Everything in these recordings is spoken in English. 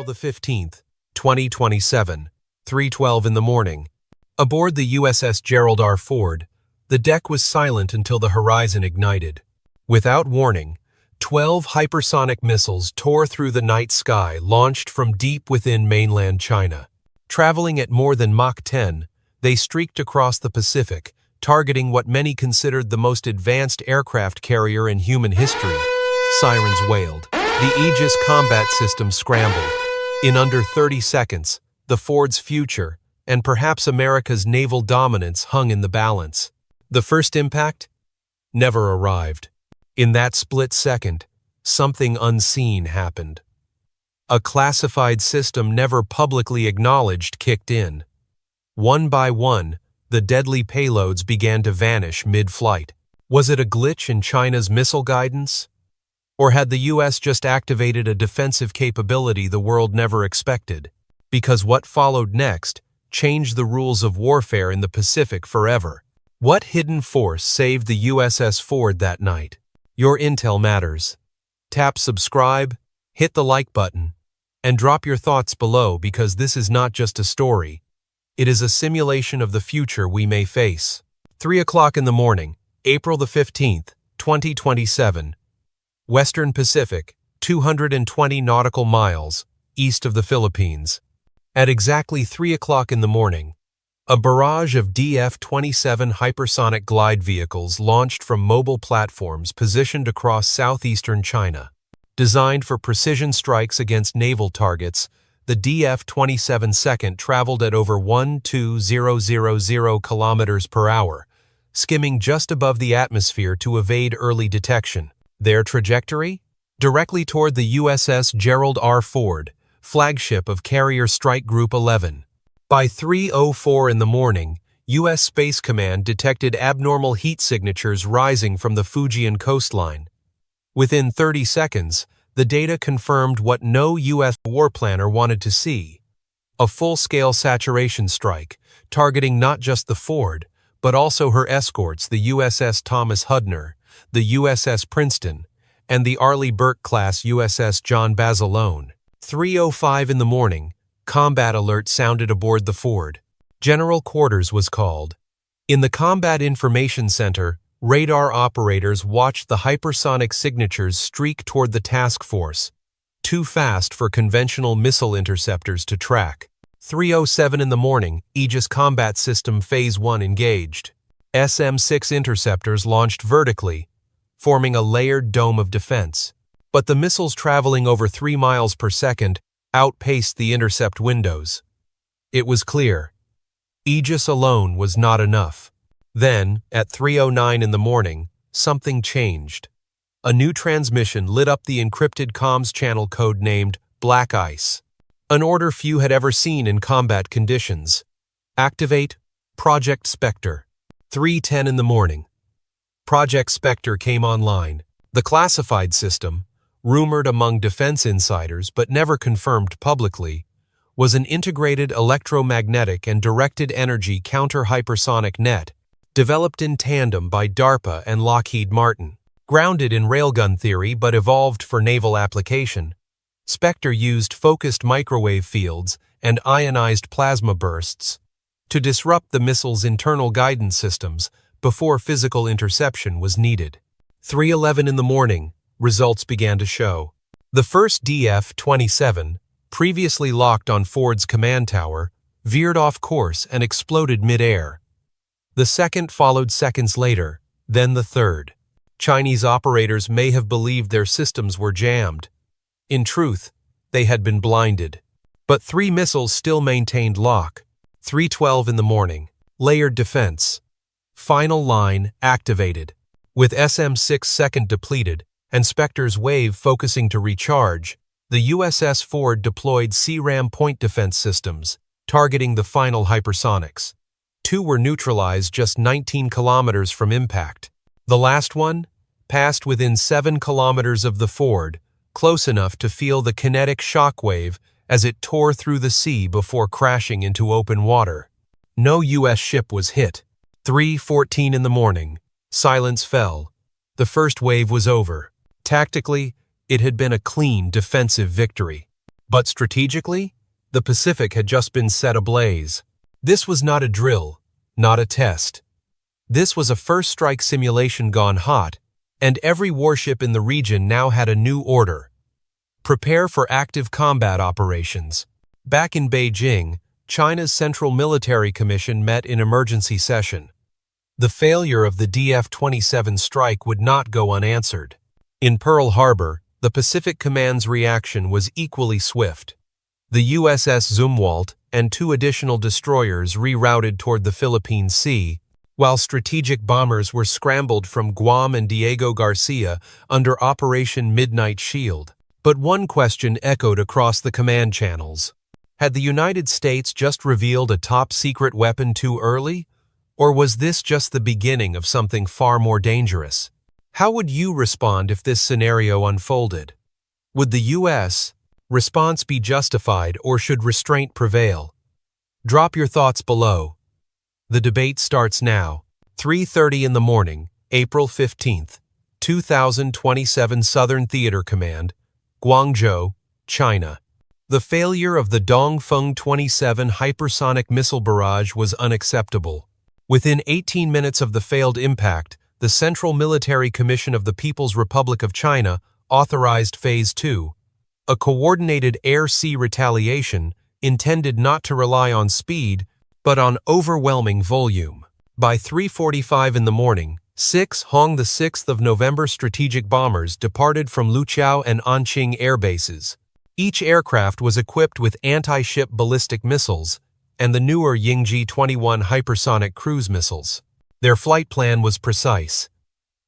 the 15th, 2027, 3:12 in the morning. Aboard the USS Gerald R. The deck was silent until the horizon ignited. Without warning, 12 hypersonic missiles tore through the night sky, launched from deep within mainland China. Traveling at more than Mach 10, they streaked across the Pacific, targeting what many considered the most advanced aircraft carrier in human history. Sirens wailed. The Aegis combat system scrambled. In under 30 seconds, the Ford's future, and perhaps America's naval dominance, hung in the balance. The first impact? Never arrived. In that split second, something unseen happened. A classified system never publicly acknowledged kicked in. One by one, the deadly payloads began to vanish mid-flight. Was it a glitch in China's missile guidance? Or had the US just activated a defensive capability the world never expected? Because what followed next changed the rules of warfare in the Pacific forever. What hidden force saved the USS Ford that night? Your intel matters. Tap subscribe, hit the like button, and drop your thoughts below, because this is not just a story. It is a simulation of the future we may face. 3 o'clock in the morning, April the 15th, 2027. Western Pacific, 220 nautical miles, east of the Philippines. At exactly 3 o'clock in the morning, a barrage of DF-27 hypersonic glide vehicles launched from mobile platforms positioned across southeastern China. Designed for precision strikes against naval targets, the DF-27 second traveled at over 12,000 kilometers per hour, skimming just above the atmosphere to evade early detection. Their trajectory? Directly toward the USS Gerald R. Flagship of Carrier Strike Group 11. By 3:04 in the morning, U.S. Space Command detected abnormal heat signatures rising from the Fujian coastline. Within 30 seconds, the data confirmed what no U.S. war planner wanted to see: a full-scale saturation strike, targeting not just the Ford, but also her escorts, the USS Thomas Hudner, the USS Princeton, and the Arleigh Burke-class USS John Basilone. 3:05 in the morning, combat alert sounded aboard the Ford. General Quarters was called. In the Combat Information Center, radar operators watched the hypersonic signatures streak toward the task force, too fast for conventional missile interceptors to track. 3:07 in the morning, Aegis Combat System Phase 1 engaged. SM-6 interceptors launched vertically, forming a layered dome of defense. But the missiles traveling over 3 miles per second outpaced the intercept windows. It was clear. Aegis alone was not enough. Then, at 3:09 in the morning, something changed. A new transmission lit up the encrypted comms channel code-named Black Ice, an order few had ever seen in combat conditions. Activate Project Spectre. 3:10 in the morning. Project Spectre came online. The classified system, rumored among defense insiders but never confirmed publicly, was an integrated electromagnetic and directed energy counter-hypersonic net developed in tandem by DARPA and Lockheed Martin. Grounded in railgun theory but evolved for naval application, Spectre used focused microwave fields and ionized plasma bursts to disrupt the missile's internal guidance systems before physical interception was needed. 3:11 in the morning, results began to show. The first DF-27, previously locked on Ford's command tower, veered off course and exploded mid-air. The second followed seconds later, then the third. Chinese operators may have believed their systems were jammed. In truth, they had been blinded. But 3 missiles still maintained lock. 3:12 in the morning, layered defense. Final line activated. With SM-6 second depleted and Spectre's wave focusing to recharge, the USS Ford deployed CRAM point defense systems, targeting the final hypersonics. 2 were neutralized just 19 kilometers from impact. The last one passed within 7 kilometers of the Ford, close enough to feel the kinetic shockwave as it tore through the sea before crashing into open water. No U.S. ship was hit. 3:14 in the morning, silence fell. The first wave was over. Tactically, it had been a clean defensive victory. But strategically, the Pacific had just been set ablaze. This was not a drill, not a test. This was a first strike simulation gone hot, and every warship in the region now had a new order. Prepare for active combat operations. Back in Beijing, China's Central Military Commission met in emergency session. The failure of the DF-27 strike would not go unanswered. In Pearl Harbor, the Pacific Command's reaction was equally swift. The USS Zumwalt and 2 additional destroyers rerouted toward the Philippine Sea, while strategic bombers were scrambled from Guam and Diego Garcia under Operation Midnight Shield. But one question echoed across the command channels. Had the United States just revealed a top-secret weapon too early? Or was this just the beginning of something far more dangerous? How would you respond if this scenario unfolded? Would the U.S. response be justified, or should restraint prevail? Drop your thoughts below. The debate starts now. 3:30 in the morning, April 15, 2027, Southern Theater Command, Guangzhou, China. The failure of the Dongfeng 27 hypersonic missile barrage was unacceptable. Within 18 minutes of the failed impact, the Central Military Commission of the People's Republic of China authorized Phase 2, a coordinated air-sea retaliation intended not to rely on speed, but on overwhelming volume. By 3:45 in the morning, 6 Hong 6 November strategic bombers departed from Luqiao and Anqing air bases. Each aircraft was equipped with anti-ship ballistic missiles and the newer Yingji-21 hypersonic cruise missiles. Their flight plan was precise.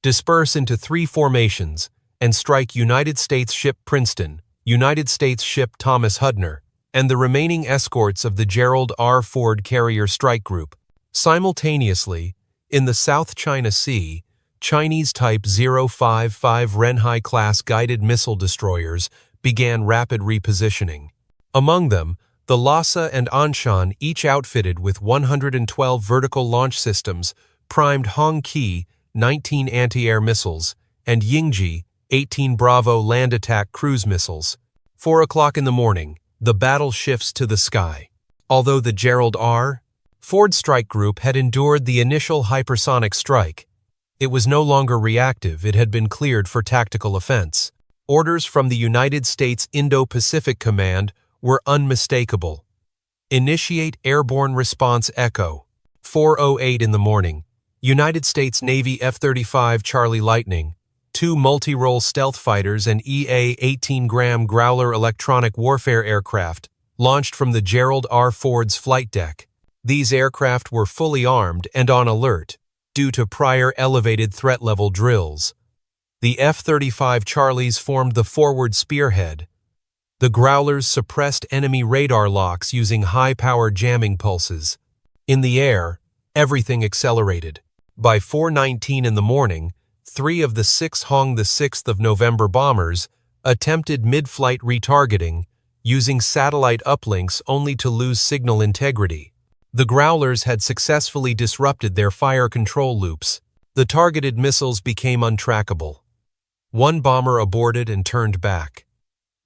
Disperse into 3 formations and strike United States ship Princeton, United States ship Thomas Hudner, and the remaining escorts of the Gerald R. Ford Carrier Strike Group. Simultaneously, in the South China Sea, Chinese Type 055 Renhai-class guided missile destroyers began rapid repositioning. Among them, the Lhasa and Anshan, each outfitted with 112 vertical launch systems, primed Hongqi 19 anti-air missiles, and Yingji 18 Bravo land attack cruise missiles. 4 o'clock in the morning, the battle shifts to the sky. Although the Gerald R. Ford Strike Group had endured the initial hypersonic strike, it was no longer reactive. It had been cleared for tactical offense. Orders from the United States Indo-Pacific Command were unmistakable. Initiate airborne response Echo. 4:08 in the morning, United States Navy F-35 Charlie Lightning, 2 multi-role stealth fighters and EA-18 Graham Growler electronic warfare aircraft launched from the Gerald R. Ford's flight deck. These aircraft were fully armed and on alert due to prior elevated threat level drills. The F-35 Charlies formed the forward spearhead. The Growlers suppressed enemy radar locks using high-power jamming pulses. In the air, everything accelerated. By 4:19 in the morning, 3 of the 6 Hong 6 November bombers attempted mid-flight retargeting, using satellite uplinks only to lose signal integrity. The Growlers had successfully disrupted their fire control loops. The targeted missiles became untrackable. 1 bomber aborted and turned back.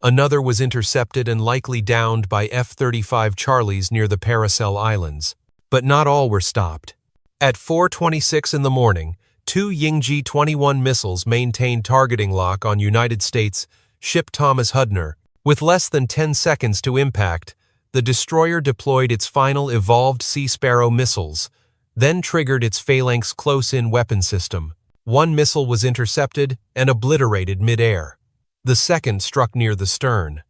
Another was intercepted and likely downed by F-35 Charlies near the Paracel Islands. But not all were stopped. At 4:26 in the morning, 2 Yingji-21 missiles maintained targeting lock on United States ship Thomas Hudner. With less than 10 seconds to impact, the destroyer deployed its final evolved Sea Sparrow missiles, then triggered its Phalanx close-in weapon system. 1 missile was intercepted and obliterated mid-air. The second struck near the stern.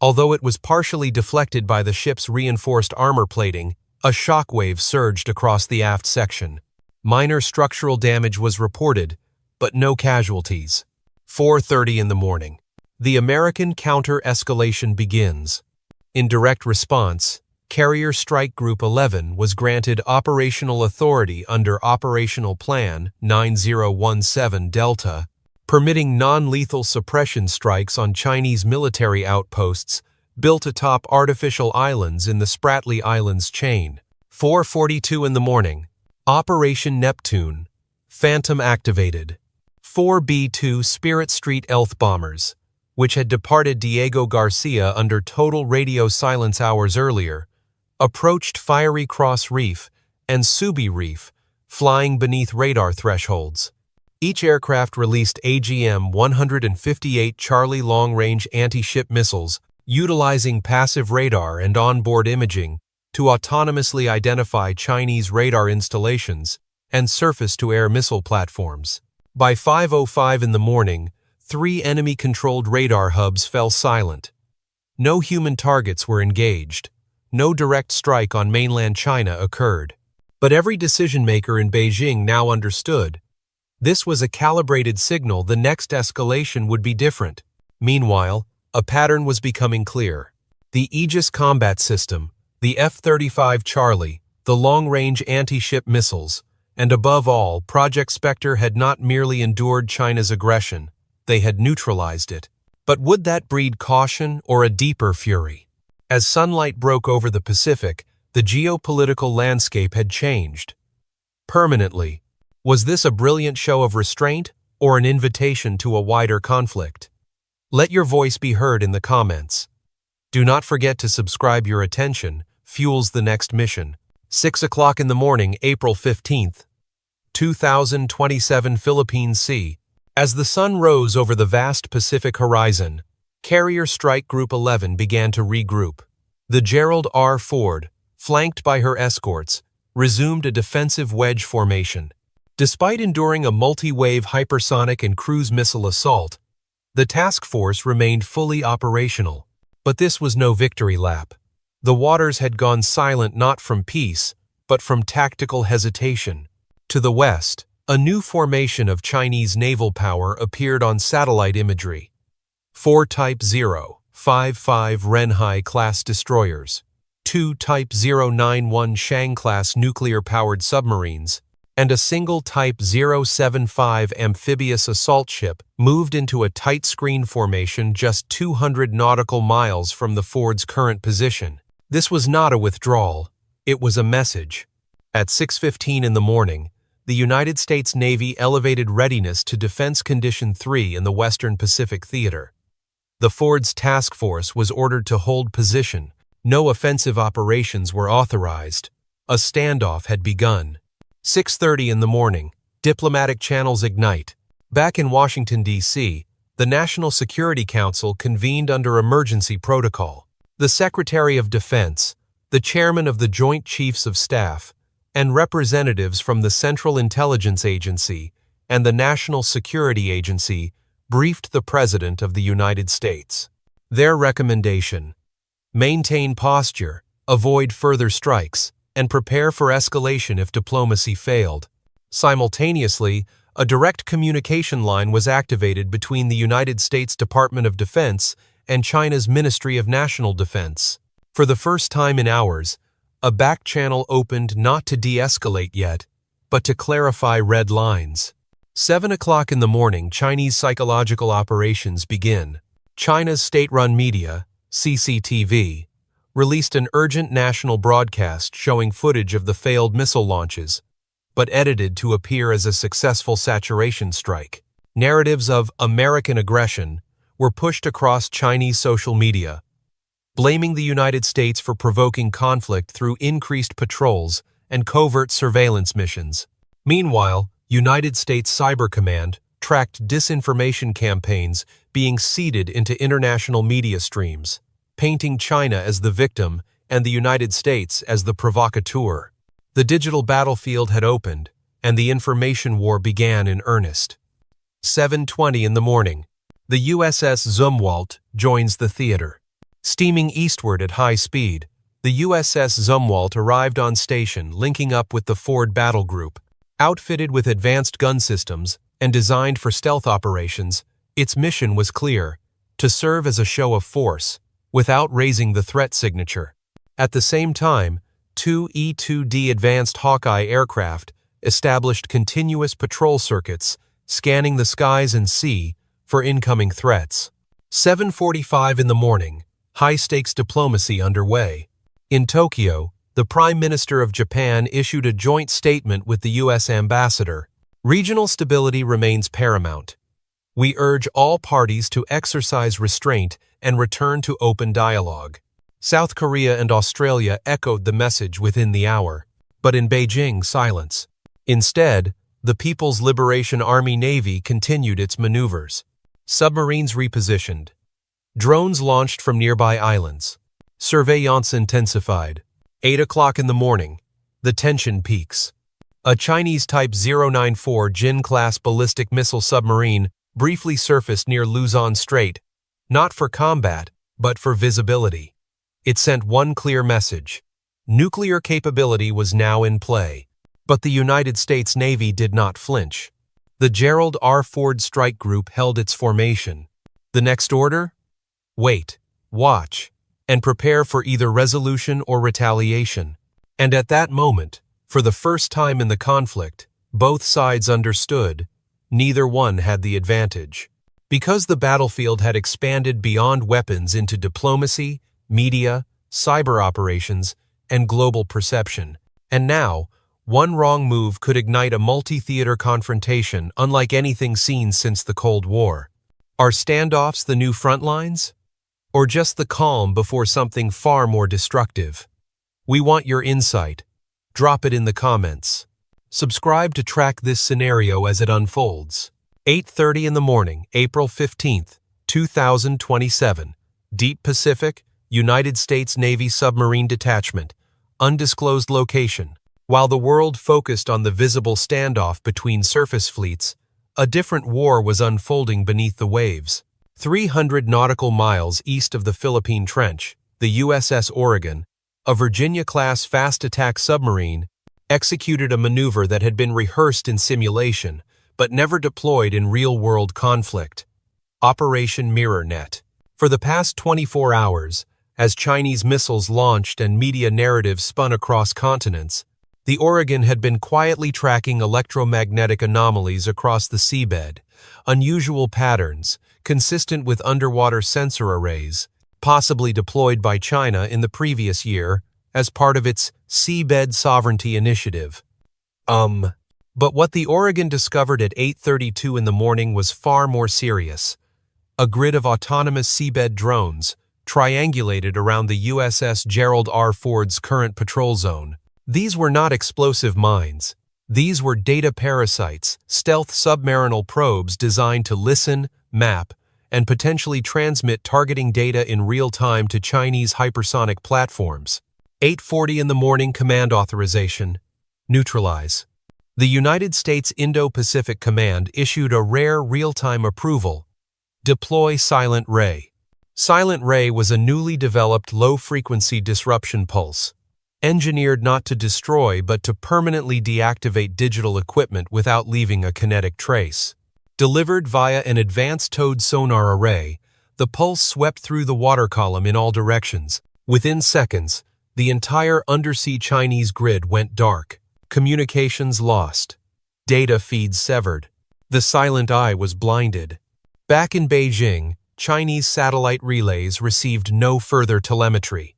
Although it was partially deflected by the ship's reinforced armor plating, a shockwave surged across the aft section. Minor structural damage was reported, but no casualties. 4:30 in the morning. The American counter-escalation begins. In direct response, Carrier Strike Group 11 was granted operational authority under Operational Plan 9017 Delta, permitting non-lethal suppression strikes on Chinese military outposts built atop artificial islands in the Spratly Islands chain. 4:42 in the morning. Operation Neptune. Phantom activated. 4 B-2 Spirit Street Elth bombers. which had departed Diego Garcia under total radio silence hours earlier, approached Fiery Cross Reef and Subi Reef, flying beneath radar thresholds. Each aircraft released AGM-158 Charlie long-range anti-ship missiles, utilizing passive radar and onboard imaging to autonomously identify Chinese radar installations and surface-to-air missile platforms. By 5:05 in the morning, 3 enemy-controlled radar hubs fell silent. No human targets were engaged. No direct strike on mainland China occurred. But every decision-maker in Beijing now understood. This was a calibrated signal the next escalation would be different. Meanwhile, a pattern was becoming clear. The Aegis combat system, the F-35 Charlie, the long-range anti-ship missiles, and above all, Project Spectre had not merely endured China's aggression, they had neutralized it. But would that breed caution or a deeper fury? As sunlight broke over the Pacific, the geopolitical landscape had changed. Permanently. Was this a brilliant show of restraint or an invitation to a wider conflict? Let your voice be heard in the comments. Do not forget to subscribe. Your attention fuels the next mission. 6 o'clock in the morning, April 15th, 2027 Philippine Sea. As the sun rose over the vast Pacific horizon, Carrier Strike Group 11 began to regroup. The Gerald R. Ford, flanked by her escorts, resumed a defensive wedge formation. Despite enduring a multi-wave hypersonic and cruise missile assault, the task force remained fully operational. But this was no victory lap. The waters had gone silent not from peace, but from tactical hesitation. To the west, a new formation of Chinese naval power appeared on satellite imagery. 4 Type 055 Renhai-class destroyers, 2 Type 091 Shang-class nuclear-powered submarines, and a single Type 075 amphibious assault ship moved into a tight screen formation just 200 nautical miles from the Ford's current position. This was not a withdrawal, it was a message. At 6:15 in the morning, the United States Navy elevated readiness to Defense Condition 3 in the Western Pacific Theater. The Ford's task force was ordered to hold position. No offensive operations were authorized. A standoff had begun. 6:30 in the morning, diplomatic channels ignite. Back in Washington, D.C., the National Security Council convened under emergency protocol. The Secretary of Defense, the Chairman of the Joint Chiefs of Staff, and representatives from the Central Intelligence Agency and the National Security Agency briefed the President of the United States. Their recommendation: maintain posture, avoid further strikes, and prepare for escalation if diplomacy failed. Simultaneously, a direct communication line was activated between the United States Department of Defense and China's Ministry of National Defense. For the first time in hours, a back channel opened not to de-escalate yet, but to clarify red lines. 7 o'clock in the morning, Chinese psychological operations begin. China's state-run media, CCTV, released an urgent national broadcast showing footage of the failed missile launches, but edited to appear as a successful saturation strike. Narratives of American aggression were pushed across Chinese social media, blaming the United States for provoking conflict through increased patrols and covert surveillance missions. Meanwhile, United States Cyber Command tracked disinformation campaigns being seeded into international media streams, painting China as the victim and the United States as the provocateur. The digital battlefield had opened, and the information war began in earnest. 7:20 in the morning, the USS Zumwalt joins the theater. Steaming eastward at high speed, the USS Zumwalt arrived on station, linking up with the Ford battle group. Outfitted with advanced gun systems and designed for stealth operations, its mission was clear: to serve as a show of force, without raising the threat signature. At the same time, 2 E-2D Advanced Hawkeye aircraft established continuous patrol circuits, scanning the skies and sea for incoming threats. 7:45 in the morning, high-stakes diplomacy underway. In Tokyo, the Prime Minister of Japan issued a joint statement with the U.S. ambassador. Regional stability remains paramount. We urge all parties to exercise restraint and return to open dialogue. South Korea and Australia echoed the message within the hour, but in Beijing, silence. Instead, the People's Liberation Army Navy continued its maneuvers. Submarines repositioned. Drones launched from nearby islands. Surveillance intensified. 8 o'clock in the morning. The tension peaks. A Chinese Type 094 Jin-class ballistic missile submarine briefly surfaced near Luzon Strait, not for combat, but for visibility. It sent one clear message. Nuclear capability was now in play. But the United States Navy did not flinch. The Gerald R. Ford Strike Group held its formation. The next order? Wait, watch, and prepare for either resolution or retaliation. And at that moment, for the first time in the conflict, both sides understood neither one had the advantage. Because the battlefield had expanded beyond weapons into diplomacy, media, cyber operations, and global perception. And now, one wrong move could ignite a multi-theater confrontation unlike anything seen since the Cold War. Are standoffs the new front lines? Or just the calm before something far more destructive? We want your insight. Drop it in the comments. Subscribe to track this scenario as it unfolds. 8:30 in the morning, April 15th, 2027. Deep Pacific, United States Navy Submarine Detachment. Undisclosed location. While the world focused on the visible standoff between surface fleets, a different war was unfolding beneath the waves. 300 nautical miles east of the Philippine Trench, the USS Oregon, a Virginia-class fast-attack submarine, executed a maneuver that had been rehearsed in simulation, but never deployed in real-world conflict. Operation Mirror Net. For the past 24 hours, as Chinese missiles launched and media narratives spun across continents, the Oregon had been quietly tracking electromagnetic anomalies across the seabed, unusual patterns, consistent with underwater sensor arrays, possibly deployed by China in the previous year as part of its Seabed Sovereignty Initiative. But what the Oregon discovered at 8:32 in the morning was far more serious. A grid of autonomous seabed drones triangulated around the USS Gerald R. Ford's current patrol zone. These were not explosive mines. These were data parasites, stealth submarinal probes designed to listen, map, and potentially transmit targeting data in real time to Chinese hypersonic platforms. 8:40 in the morning, command authorization. Neutralize. The United States Indo-Pacific Command issued a rare real-time approval. Deploy Silent Ray. Silent Ray was a newly developed low-frequency disruption pulse, engineered not to destroy but to permanently deactivate digital equipment without leaving a kinetic trace. Delivered via an advanced towed sonar array, the pulse swept through the water column in all directions. Within seconds, the entire undersea Chinese grid went dark. Communications lost. Data feeds severed. The silent eye was blinded. Back in Beijing, Chinese satellite relays received no further telemetry.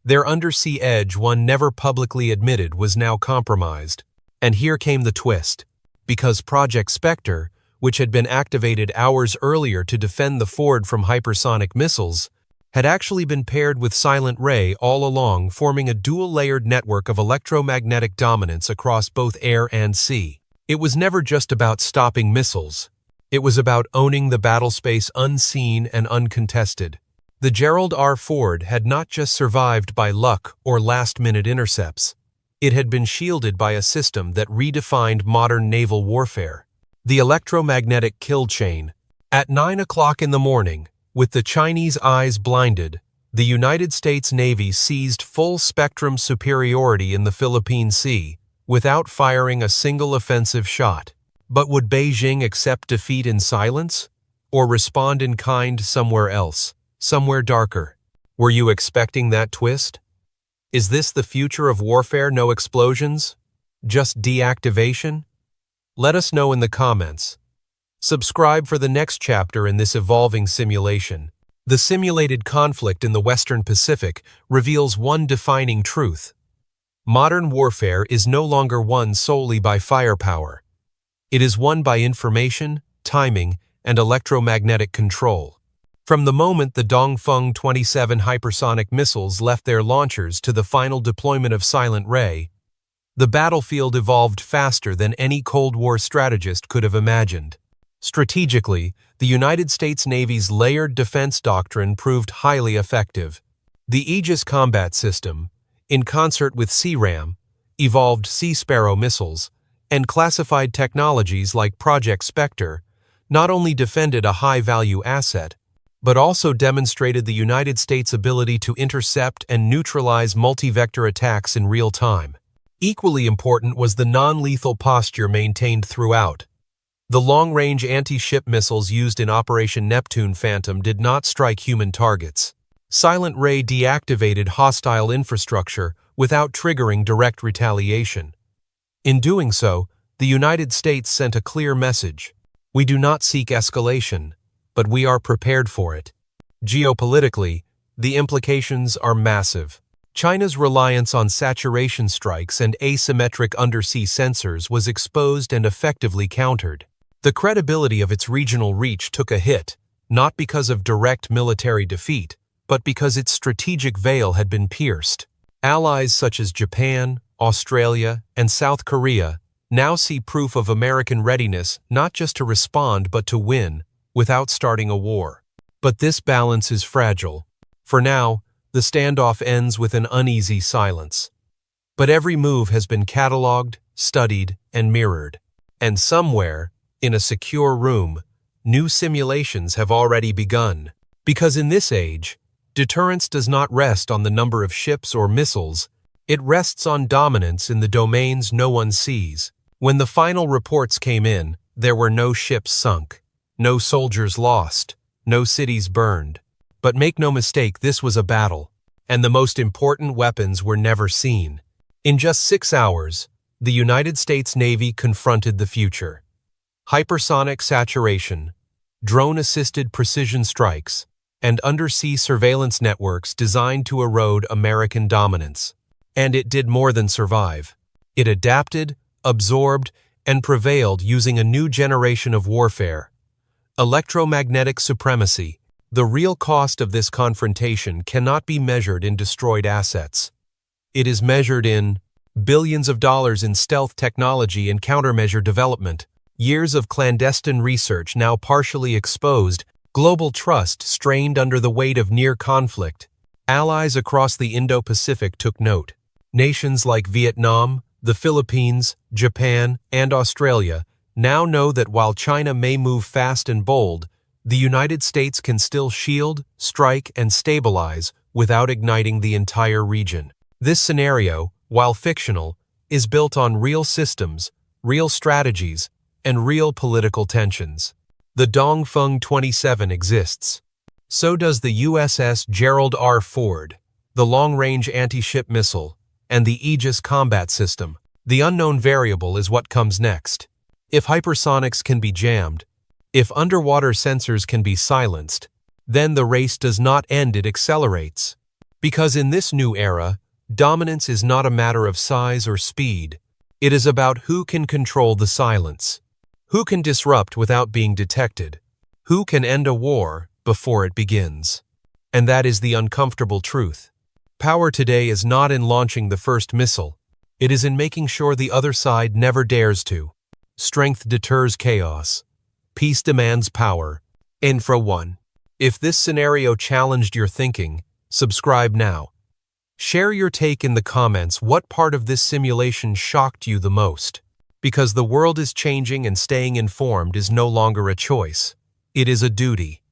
Their undersea edge, one never publicly admitted, was now compromised. And here came the twist. Because Project Spectre, which had been activated hours earlier to defend the Ford from hypersonic missiles, had actually been paired with Silent Ray all along, forming a dual-layered network of electromagnetic dominance across both air and sea. It was never just about stopping missiles. It was about owning the battlespace unseen and uncontested. The Gerald R. Ford had not just survived by luck or last-minute intercepts. It had been shielded by a system that redefined modern naval warfare. The electromagnetic kill chain. At 9 o'clock in the morning, with the Chinese eyes blinded, the United States Navy seized full-spectrum superiority in the Philippine Sea without firing a single offensive shot. But would Beijing accept defeat in silence? Or respond in kind somewhere else, somewhere darker? Were you expecting that twist? Is this the future of warfare? No explosions? Just deactivation? Let us know in the comments. Subscribe for the next chapter in this evolving simulation. The simulated conflict in the Western Pacific reveals one defining truth. Modern warfare is no longer won solely by firepower. It is won by information, timing, and electromagnetic control. From the moment the Dongfeng 27 hypersonic missiles left their launchers to the final deployment of Silent Ray, the battlefield evolved faster than any Cold War strategist could have imagined. Strategically, the United States Navy's layered defense doctrine proved highly effective. The Aegis combat system, in concert with CRAM, evolved Sea Sparrow missiles, and classified technologies like Project Spectre, not only defended a high-value asset, but also demonstrated the United States' ability to intercept and neutralize multi-vector attacks in real time. Equally important was the non-lethal posture maintained throughout. The long-range anti-ship missiles used in Operation Neptune Phantom did not strike human targets. Silent Ray deactivated hostile infrastructure without triggering direct retaliation. In doing so, the United States sent a clear message. We do not seek escalation, but we are prepared for it. Geopolitically, the implications are massive. China's reliance on saturation strikes and asymmetric undersea sensors was exposed and effectively countered. The credibility of its regional reach took a hit, not because of direct military defeat, but because its strategic veil had been pierced. Allies such as Japan, Australia, and South Korea now see proof of American readiness not just to respond but to win, without starting a war. But this balance is fragile. For now, the standoff ends with an uneasy silence. But every move has been catalogued, studied, and mirrored. And somewhere, in a secure room, new simulations have already begun. Because in this age, deterrence does not rest on the number of ships or missiles, it rests on dominance in the domains no one sees. When the final reports came in, there were no ships sunk, no soldiers lost, no cities burned. But make no mistake, this was a battle, and the most important weapons were never seen. In just 6 hours, the United States Navy confronted the future. Hypersonic saturation, drone-assisted precision strikes, and undersea surveillance networks designed to erode American dominance. And it did more than survive. It adapted, absorbed, and prevailed using a new generation of warfare. Electromagnetic supremacy. The real cost of this confrontation cannot be measured in destroyed assets. It is measured in billions of dollars in stealth technology and countermeasure development, years of clandestine research now partially exposed, global trust strained under the weight of near conflict. Allies across the Indo-Pacific took note. Nations like Vietnam, the Philippines, Japan, and Australia now know that while China may move fast and bold, the United States can still shield, strike, and stabilize without igniting the entire region. This scenario, while fictional, is built on real systems, real strategies, and real political tensions. The Dongfeng 27 exists. So does the USS Gerald R. the long-range anti-ship missile, and the Aegis combat system. The unknown variable is what comes next. If hypersonics can be jammed, if underwater sensors can be silenced, then the race does not end, it accelerates. Because in this new era, dominance is not a matter of size or speed. It is about who can control the silence, who can disrupt without being detected, who can end a war before it begins. And that is the uncomfortable truth. Power today is not in launching the first missile. It is in making sure the other side never dares to. Strength deters chaos. Peace demands power. Infra 1. If this scenario challenged your thinking, subscribe now. Share your take in the comments. What part of this simulation shocked you the most? Because the world is changing and staying informed is no longer a choice. It is a duty.